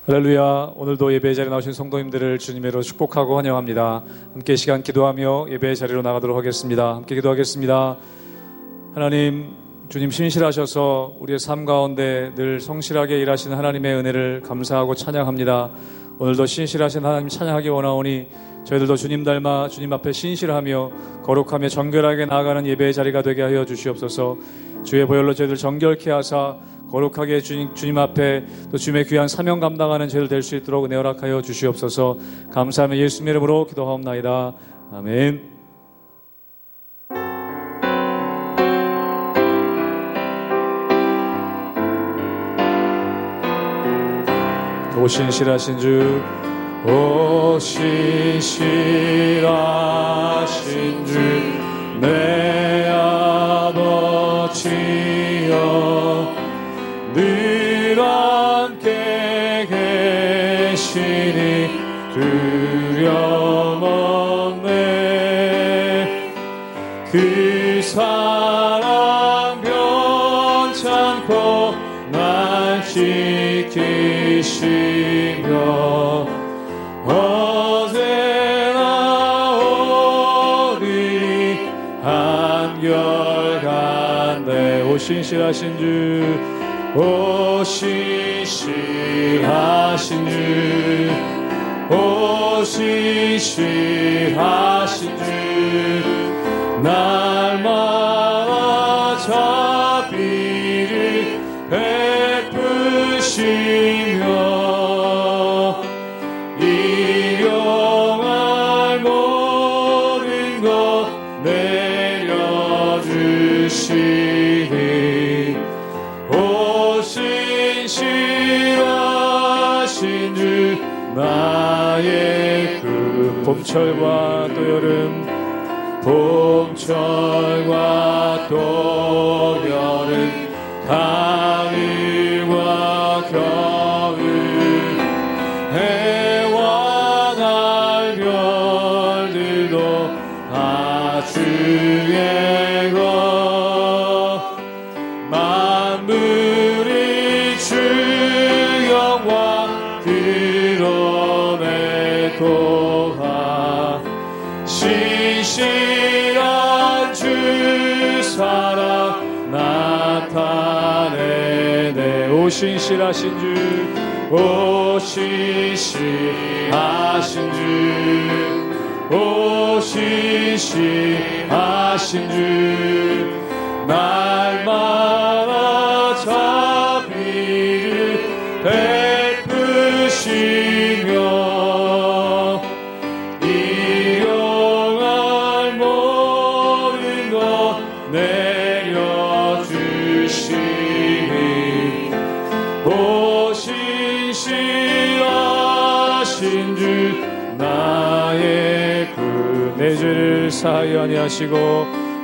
할렐루야. 오늘도 예배의 자리에 나오신 성도님들을 주님으로 축복하고 환영합니다. 함께 시간 기도하며 예배의 자리로 나가도록 하겠습니다. 함께 기도하겠습니다. 하나님, 주님 신실하셔서 우리의 삶 가운데 늘 성실하게 일하시는 하나님의 은혜를 감사하고 찬양합니다. 오늘도 신실하신 하나님 찬양하기 원하오니 저희들도 주님 닮아 주님 앞에 신실하며 거룩하며 정결하게 나아가는 예배의 자리가 되게 하여 주시옵소서. 주의 보혈로 저희들 정결케 하사 거룩하게 주님 앞에 또 주님의 귀한 사명 감당하는 저희들 될 수 있도록 은혜 허락하여 주시옵소서. 감사하며 예수님의 이름으로 기도하옵나이다. 아멘. 오 신실하신 주, 오 신실하신 주, 내 아버지여, 늘 함께 계시니 두려움 없네. 그 사랑 변찮고 날 지키시며 어제나 오늘이 한결같네. 오 신실하신 주, 오 신실하신 주, 오 신실하신 주, 날마다 자비를 베푸시며 일용할 모든 것 내려주시니 오 신실하신 주, 나의 그 봄철과 또 여름, 봄철과 또 여름, 가을과 겨울, 해와 달 별들도 다 주의 것, 만물이 주 영광 드러내도다. 신실한 주 사랑 나타내네. 오 신실하신 주, 오 신실하신 주, 오 신실하신 주, 날마다 자비를 베푸시며 일용할 모든 것 내려주시니 오 신실하신 주, 나의 그 내 죄를 사하여 아니하시고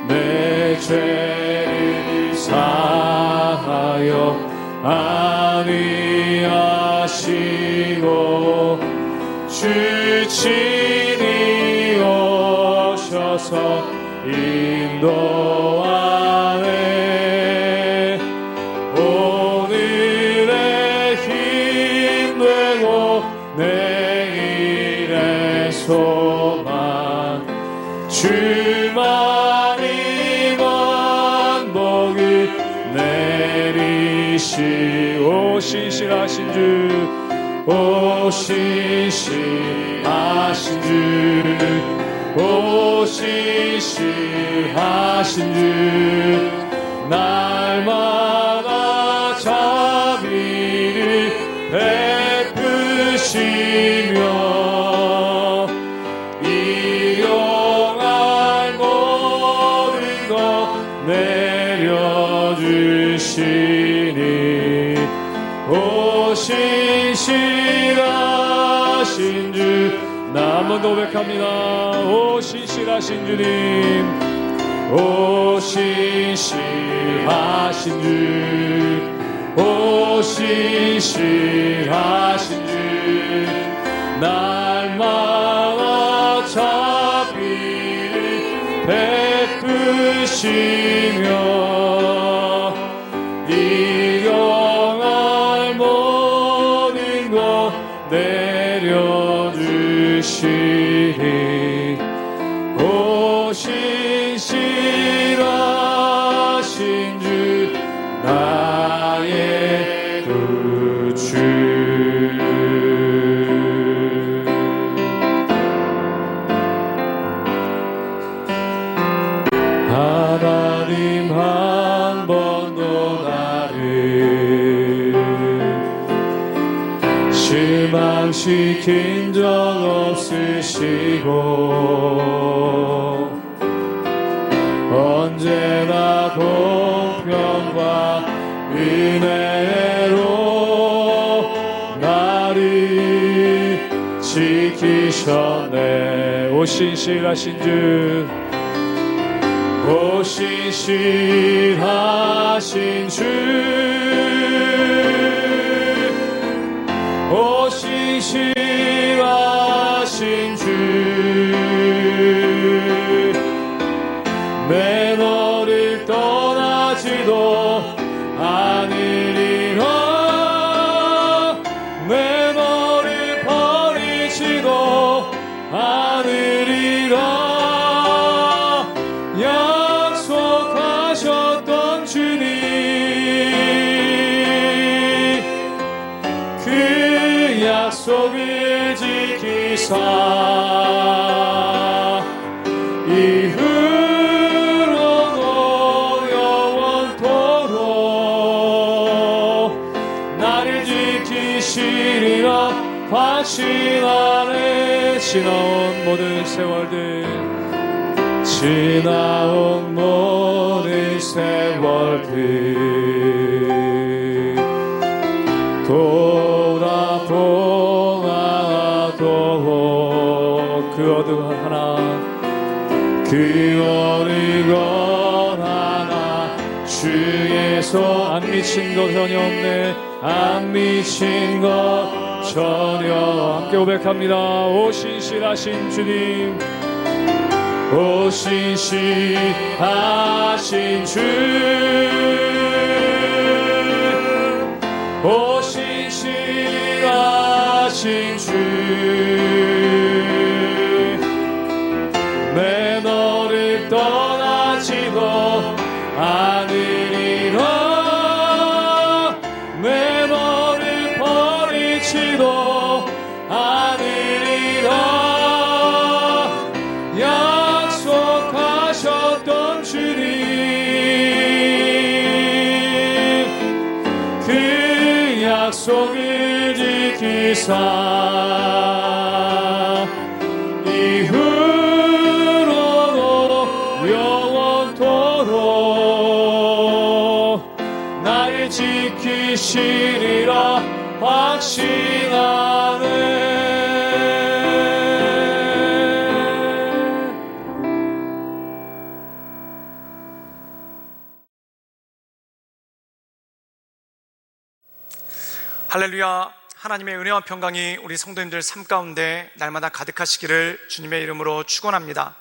내 죄를 사하여 아니하시고 주 친히 오셔서 인도하네. 오늘의 힘 되고 내일의 소망, 주만이 만복을 내리시. 오 신실하신 주, 오 신실하신 주, 오 신실하신 주, 날마다 자비를 베푸시며 일용할 모든 것 내려주시니 오 신실하신 주, 나 한 번 더 고백합니다. 오 신실하신 주님, 오 신실하신 주, 오 신실하신 주, 날마다 자비를 베푸시며 두시며 일용할 모든 것 내려주시리. 오신 신실하신 주 나의 구주. 하나님 한 번도 나를 실망시킨 적 없으시고 언제나 공평과 은혜로 나를 지키셨네. 오신 신실하신 주, 오신 신실하신 주, 오신 신실하신 주, 내 너를 떠나지도 않으리라. 내 너를 버리지도 않으리라. 약속하셨던 주님, 그 약속을 지키사 이후로도 영원토록 나를 지키시리라 확신하네. 지나온 모든 세월들, 지나온 모든 세월들 돌아보아도 그 어느 하나, 그 어느 것 하나 주에서 안 미친 것 전혀 없네. 안 미친 것 전혀. 함께 고백합니다. 오신 신실하신 주님, 오신 신실하신 주, 오신 신실하신 주, 내 너를 떠나지도 않으리라. 내 너를 버리지도 않으리라. 약속하셨던 주님, 그 약속을 지키사 이후로도 영원토록 나를 지키시리라 확신하네. 할렐루야. 하나님의 은혜와 평강이 우리 성도님들 삶 가운데 날마다 가득하시기를 주님의 이름으로 축원합니다.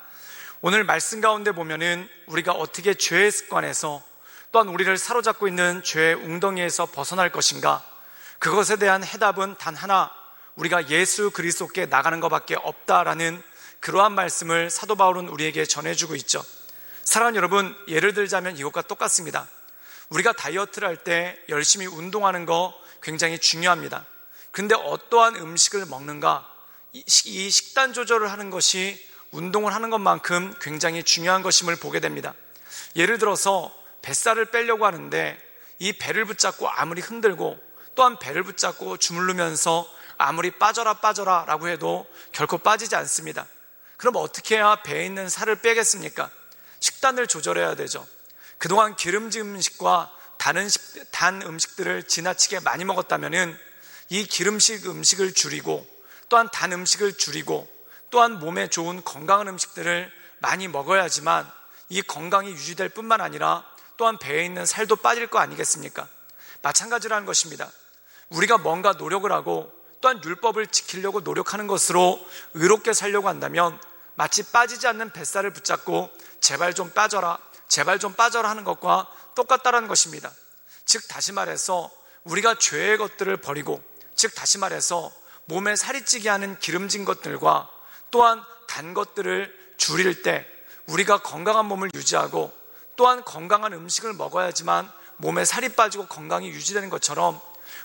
오늘 말씀 가운데 보면은 우리가 어떻게 죄의 습관에서, 또한 우리를 사로잡고 있는 죄의 웅덩이에서 벗어날 것인가, 그것에 대한 해답은 단 하나, 우리가 예수 그리스도께 나가는 것밖에 없다라는 그러한 말씀을 사도 바울은 우리에게 전해주고 있죠. 사랑하는 여러분, 예를 들자면 이것과 똑같습니다. 우리가 다이어트를 할 때 열심히 운동하는 거 굉장히 중요합니다. 근데 어떠한 음식을 먹는가, 이 식단 조절을 하는 것이 운동을 하는 것만큼 굉장히 중요한 것임을 보게 됩니다. 예를 들어서 뱃살을 빼려고 하는데 이 배를 붙잡고 아무리 흔들고, 또한 배를 붙잡고 주물르면서 아무리 빠져라 라고 해도 결코 빠지지 않습니다. 그럼 어떻게 해야 배에 있는 살을 빼겠습니까? 식단을 조절해야 되죠. 그동안 기름진 음식과 단 음식들을 지나치게 많이 먹었다면은 이 기름식 음식을 줄이고, 또한 단 음식을 줄이고, 또한 몸에 좋은 건강한 음식들을 많이 먹어야지만 이 건강이 유지될 뿐만 아니라 또한 배에 있는 살도 빠질 거 아니겠습니까? 마찬가지라는 것입니다. 우리가 뭔가 노력을 하고 또한 율법을 지키려고 노력하는 것으로 의롭게 살려고 한다면 마치 빠지지 않는 뱃살을 붙잡고 제발 좀 빠져라, 제발 좀 빠져라 하는 것과 똑같다라는 것입니다. 즉 다시 말해서 우리가 죄의 것들을 버리고, 즉 다시 말해서 몸에 살이 찌게 하는 기름진 것들과 또한 단 것들을 줄일 때 우리가 건강한 몸을 유지하고, 또한 건강한 음식을 먹어야지만 몸에 살이 빠지고 건강이 유지되는 것처럼,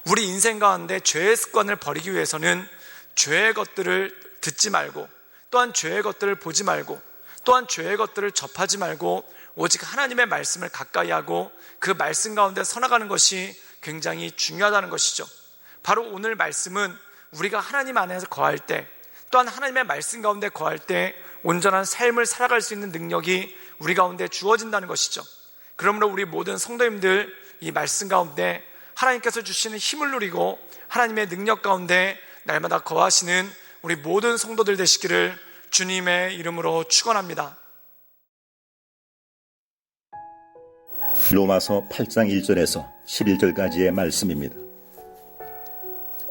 우리 인생 가운데 죄의 습관을 버리기 위해서는 죄의 것들을 듣지 말고, 또한 죄의 것들을 보지 말고, 또한 죄의 것들을 접하지 말고 오직 하나님의 말씀을 가까이 하고 그 말씀 가운데 서나가는 것이 굉장히 중요하다는 것이죠. 바로 오늘 말씀은 우리가 하나님 안에서 거할 때, 또한 하나님의 말씀 가운데 거할 때 온전한 삶을 살아갈 수 있는 능력이 우리 가운데 주어진다는 것이죠. 그러므로 우리 모든 성도님들, 이 말씀 가운데 하나님께서 주시는 힘을 누리고 하나님의 능력 가운데 날마다 거하시는 우리 모든 성도들 되시기를 주님의 이름으로 축원합니다. 로마서 8장 1절에서 11절까지의 말씀입니다.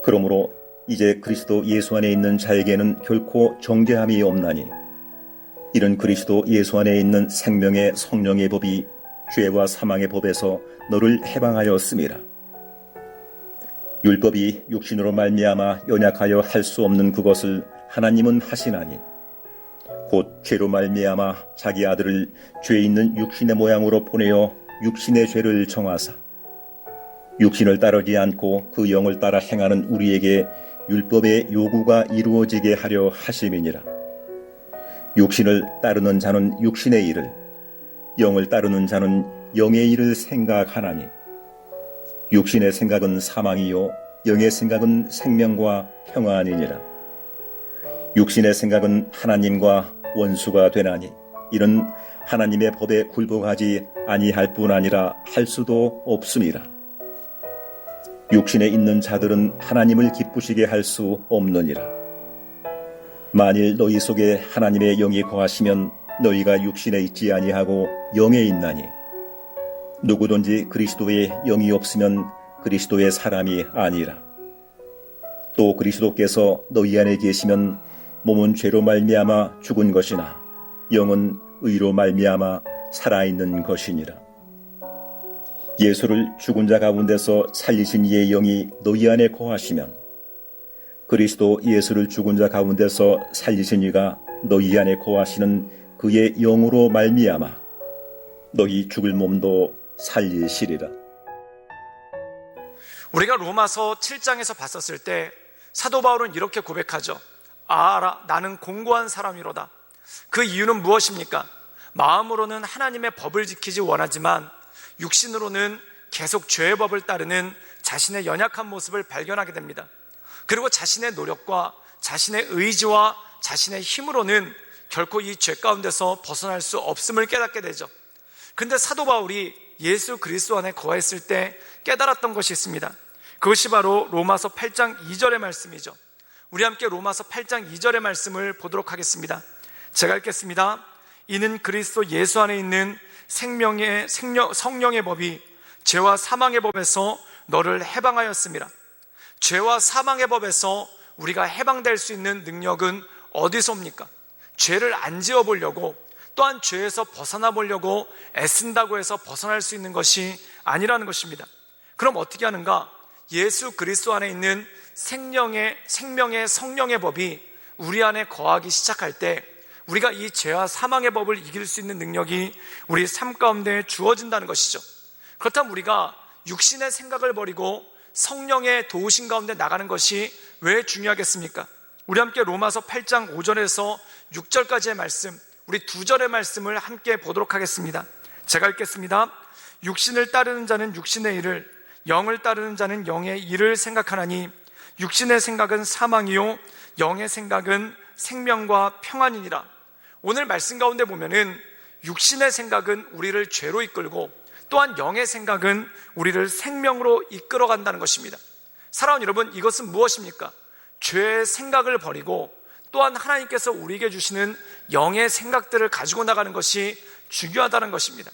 그러므로 이제 그리스도 예수 안에 있는 자에게는 결코 정죄함이 없나니, 이는 그리스도 예수 안에 있는 생명의 성령의 법이 죄와 사망의 법에서 너를 해방하였음이라. 율법이 육신으로 말미암아 연약하여 할 수 없는 그것을 하나님은 하시나니, 곧 죄로 말미암아 자기 아들을 죄 있는 육신의 모양으로 보내어 육신의 죄를 정하사 육신을 따르지 않고 그 영을 따라 행하는 우리에게 율법의 요구가 이루어지게 하려 하심이니라. 육신을 따르는 자는 육신의 일을, 영을 따르는 자는 영의 일을 생각하나니, 육신의 생각은 사망이요 영의 생각은 생명과 평안이니라. 육신의 생각은 하나님과 원수가 되나니, 이는 하나님의 법에 굴복하지 아니할 뿐 아니라 할 수도 없음이라. 육신에 있는 자들은 하나님을 기쁘시게 할 수 없느니라. 만일 너희 속에 하나님의 영이 거하시면 너희가 육신에 있지 아니하고 영에 있나니, 누구든지 그리스도의 영이 없으면 그리스도의 사람이 아니라. 또 그리스도께서 너희 안에 계시면 몸은 죄로 말미암아 죽은 것이나 영은 의로 말미암아 살아있는 것이니라. 예수를 죽은 자 가운데서 살리신 이의 영이 너희 안에 거하시면 그리스도 예수를 죽은 자 가운데서 살리신 이가 너희 안에 거하시는 그의 영으로 말미암아 너희 죽을 몸도 살리시리라. 우리가 로마서 7장에서 봤었을 때 사도 바울은 이렇게 고백하죠. 알아, 나는 공고한 사람이로다. 그 이유는 무엇입니까? 마음으로는 하나님의 법을 지키지 원하지만 육신으로는 계속 죄의 법을 따르는 자신의 연약한 모습을 발견하게 됩니다. 그리고 자신의 노력과 자신의 의지와 자신의 힘으로는 결코 이 죄 가운데서 벗어날 수 없음을 깨닫게 되죠. 근데 사도 바울이 예수 그리스도 안에 거했을 때 깨달았던 것이 있습니다. 그것이 바로 로마서 8장 2절의 말씀이죠. 우리 함께 로마서 8장 2절의 말씀을 보도록 하겠습니다. 제가 읽겠습니다. 이는 그리스도 예수 안에 있는 성령의 법이 죄와 사망의 법에서 너를 해방하였음이라. 죄와 사망의 법에서 우리가 해방될 수 있는 능력은 어디서 옵니까? 죄를 안 지어보려고, 또한 죄에서 벗어나 보려고 애쓴다고 해서 벗어날 수 있는 것이 아니라는 것입니다. 그럼 어떻게 하는가? 예수 그리스도 안에 있는 생명의 성령의 법이 우리 안에 거하기 시작할 때 우리가 이 죄와 사망의 법을 이길 수 있는 능력이 우리 삶 가운데 주어진다는 것이죠. 그렇다면 우리가 육신의 생각을 버리고 성령의 도우심 가운데 나가는 것이 왜 중요하겠습니까? 우리 함께 로마서 8장 5절에서 6절까지의 말씀, 우리 두 절의 말씀을 함께 보도록 하겠습니다. 제가 읽겠습니다. 육신을 따르는 자는 육신의 일을, 영을 따르는 자는 영의 일을 생각하나니, 육신의 생각은 사망이요 영의 생각은 생명과 평안이니라. 오늘 말씀 가운데 보면은 육신의 생각은 우리를 죄로 이끌고, 또한 영의 생각은 우리를 생명으로 이끌어 간다는 것입니다. 사랑하는 여러분, 이것은 무엇입니까? 죄의 생각을 버리고 또한 하나님께서 우리에게 주시는 영의 생각들을 가지고 나가는 것이 중요하다는 것입니다.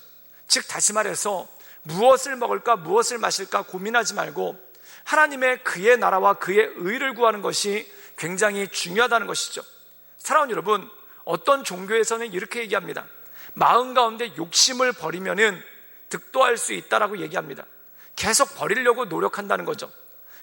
즉 다시 말해서 무엇을 먹을까 무엇을 마실까 고민하지 말고 하나님의 그의 나라와 그의 의를 구하는 것이 굉장히 중요하다는 것이죠. 사랑하는 여러분, 어떤 종교에서는 이렇게 얘기합니다. 마음 가운데 욕심을 버리면은 득도할 수 있다라고 얘기합니다. 계속 버리려고 노력한다는 거죠.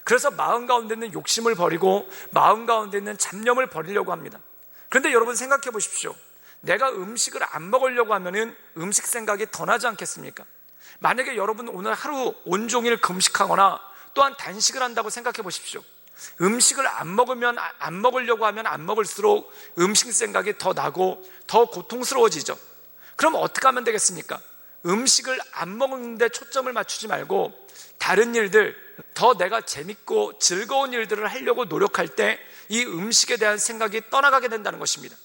그래서 마음 가운데 있는 욕심을 버리고 마음 가운데 있는 잡념을 버리려고 합니다. 그런데 여러분 생각해 보십시오. 내가 음식을 안 먹으려고 하면은 음식 생각이 더 나지 않겠습니까? 만약에 여러분 오늘 하루 온종일 금식하거나 또한 단식을 한다고 생각해 보십시오. 음식을 안 먹으려고 하면 안 먹을수록 음식 생각이 더 나고 더 고통스러워지죠. 그럼 어떻게 하면 되겠습니까? 음식을 안 먹는데 초점을 맞추지 말고 다른 일들, 더 내가 재밌고 즐거운 일들을 하려고 노력할 때 이 음식에 대한 생각이 떠나가게 된다는 것입니다.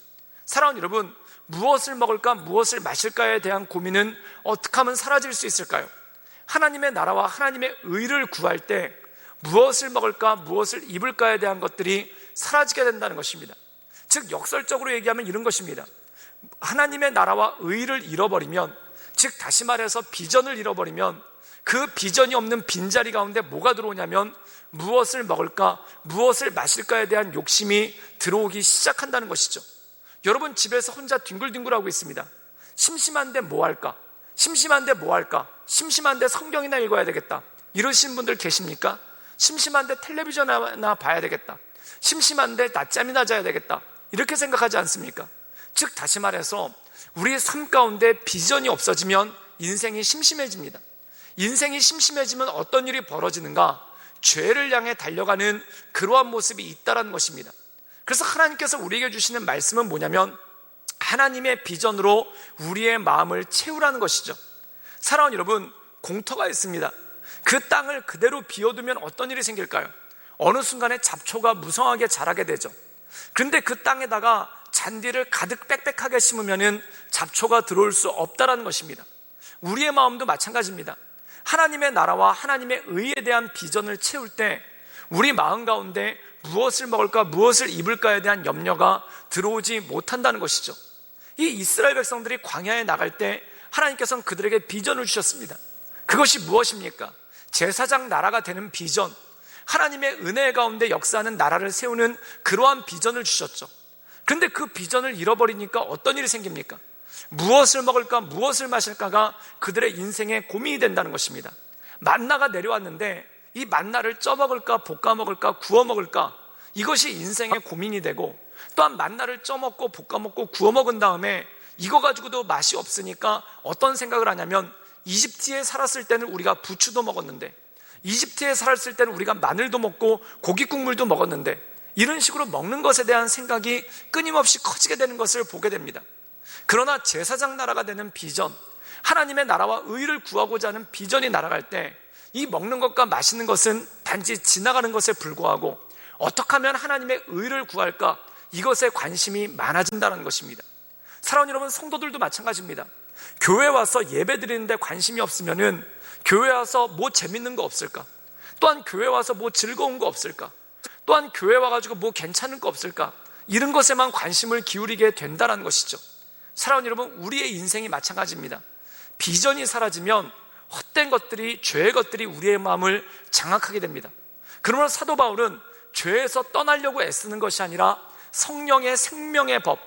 사랑하는 여러분, 무엇을 먹을까, 무엇을 마실까에 대한 고민은 어떻게 하면 사라질 수 있을까요? 하나님의 나라와 하나님의 의를 구할 때 무엇을 먹을까, 무엇을 입을까에 대한 것들이 사라지게 된다는 것입니다. 즉 역설적으로 얘기하면 이런 것입니다. 하나님의 나라와 의를 잃어버리면, 즉 다시 말해서 비전을 잃어버리면 그 비전이 없는 빈자리 가운데 뭐가 들어오냐면 무엇을 먹을까, 무엇을 마실까에 대한 욕심이 들어오기 시작한다는 것이죠. 여러분 집에서 혼자 뒹굴뒹굴하고 있습니다. 심심한데 뭐 할까? 심심한데 뭐 할까? 심심한데 성경이나 읽어야 되겠다. 이러신 분들 계십니까? 심심한데 텔레비전 하나 봐야 되겠다. 심심한데 낮잠이나 자야 되겠다. 이렇게 생각하지 않습니까? 즉 다시 말해서 우리의 삶 가운데 비전이 없어지면 인생이 심심해집니다. 인생이 심심해지면 어떤 일이 벌어지는가? 죄를 향해 달려가는 그러한 모습이 있다는 것입니다. 그래서 하나님께서 우리에게 주시는 말씀은 뭐냐면 하나님의 비전으로 우리의 마음을 채우라는 것이죠. 사랑하는 여러분, 공터가 있습니다. 그 땅을 그대로 비워두면 어떤 일이 생길까요? 어느 순간에 잡초가 무성하게 자라게 되죠. 그런데 그 땅에다가 잔디를 가득 빽빽하게 심으면 잡초가 들어올 수 없다는 것입니다. 우리의 마음도 마찬가지입니다. 하나님의 나라와 하나님의 의에 대한 비전을 채울 때 우리 마음 가운데 무엇을 먹을까, 무엇을 입을까에 대한 염려가 들어오지 못한다는 것이죠. 이 이스라엘 백성들이 광야에 나갈 때 하나님께서는 그들에게 비전을 주셨습니다. 그것이 무엇입니까? 제사장 나라가 되는 비전, 하나님의 은혜 가운데 역사하는 나라를 세우는 그러한 비전을 주셨죠. 그런데 그 비전을 잃어버리니까 어떤 일이 생깁니까? 무엇을 먹을까, 무엇을 마실까가 그들의 인생의 고민이 된다는 것입니다. 만나가 내려왔는데 이 만나를 쪄 먹을까, 볶아 먹을까, 구워 먹을까, 이것이 인생의 고민이 되고, 또한 만나를 쪄 먹고 볶아 먹고 구워 먹은 다음에 이거 가지고도 맛이 없으니까 어떤 생각을 하냐면, 이집트에 살았을 때는 우리가 부추도 먹었는데, 이집트에 살았을 때는 우리가 마늘도 먹고 고기 국물도 먹었는데, 이런 식으로 먹는 것에 대한 생각이 끊임없이 커지게 되는 것을 보게 됩니다. 그러나 제사장 나라가 되는 비전, 하나님의 나라와 의를 구하고자 하는 비전이 날아갈 때 이 먹는 것과 마시는 것은 단지 지나가는 것에 불과하고 어떻게 하면 하나님의 의를 구할까, 이것에 관심이 많아진다는 것입니다. 사랑하는 여러분, 성도들도 마찬가지입니다. 교회 와서 예배 드리는데 관심이 없으면은 교회 와서 뭐 재밌는 거 없을까? 또한 교회 와서 뭐 즐거운 거 없을까? 또한 교회 와가지고 뭐 괜찮은 거 없을까? 이런 것에만 관심을 기울이게 된다는 것이죠. 사랑하는 여러분, 우리의 인생이 마찬가지입니다. 비전이 사라지면 헛된 것들이, 죄의 것들이 우리의 마음을 장악하게 됩니다. 그러므로 사도 바울은 죄에서 떠나려고 애쓰는 것이 아니라 성령의 생명의 법,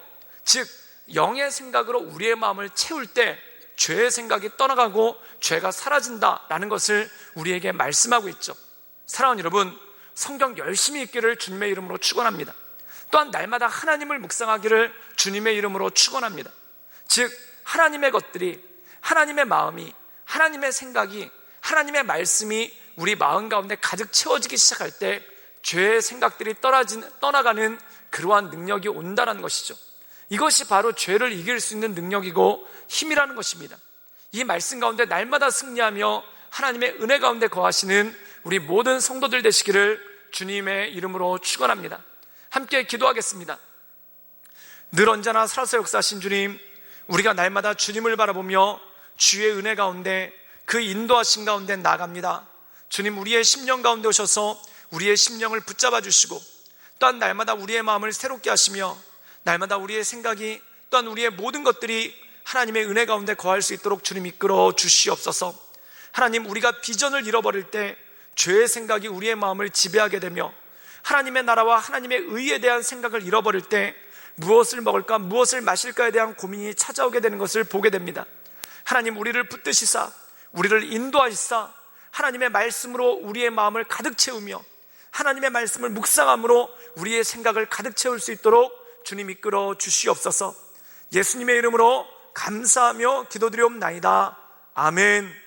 즉 영의 생각으로 우리의 마음을 채울 때 죄의 생각이 떠나가고 죄가 사라진다라는 것을 우리에게 말씀하고 있죠. 사랑하는 여러분, 성경 열심히 읽기를 주님의 이름으로 축원합니다. 또한 날마다 하나님을 묵상하기를 주님의 이름으로 축원합니다. 즉 하나님의 것들이, 하나님의 마음이, 하나님의 생각이, 하나님의 말씀이 우리 마음 가운데 가득 채워지기 시작할 때 죄의 생각들이 떠나가는 그러한 능력이 온다는 것이죠. 이것이 바로 죄를 이길 수 있는 능력이고 힘이라는 것입니다. 이 말씀 가운데 날마다 승리하며 하나님의 은혜 가운데 거하시는 우리 모든 성도들 되시기를 주님의 이름으로 축원합니다. 함께 기도하겠습니다. 늘 언제나 살아서 역사하신 주님, 우리가 날마다 주님을 바라보며 주의 은혜 가운데, 그 인도하신 가운데 나아갑니다. 주님, 우리의 심령 가운데 오셔서 우리의 심령을 붙잡아 주시고, 또한 날마다 우리의 마음을 새롭게 하시며 날마다 우리의 생각이, 또한 우리의 모든 것들이 하나님의 은혜 가운데 거할 수 있도록 주님 이끌어 주시옵소서. 하나님, 우리가 비전을 잃어버릴 때 죄의 생각이 우리의 마음을 지배하게 되며 하나님의 나라와 하나님의 의에 대한 생각을 잃어버릴 때 무엇을 먹을까, 무엇을 마실까에 대한 고민이 찾아오게 되는 것을 보게 됩니다. 하나님, 우리를 붙드시사 우리를 인도하시사 하나님의 말씀으로 우리의 마음을 가득 채우며 하나님의 말씀을 묵상함으로 우리의 생각을 가득 채울 수 있도록 주님 이끌어 주시옵소서. 예수님의 이름으로 감사하며 기도드리옵나이다. 아멘.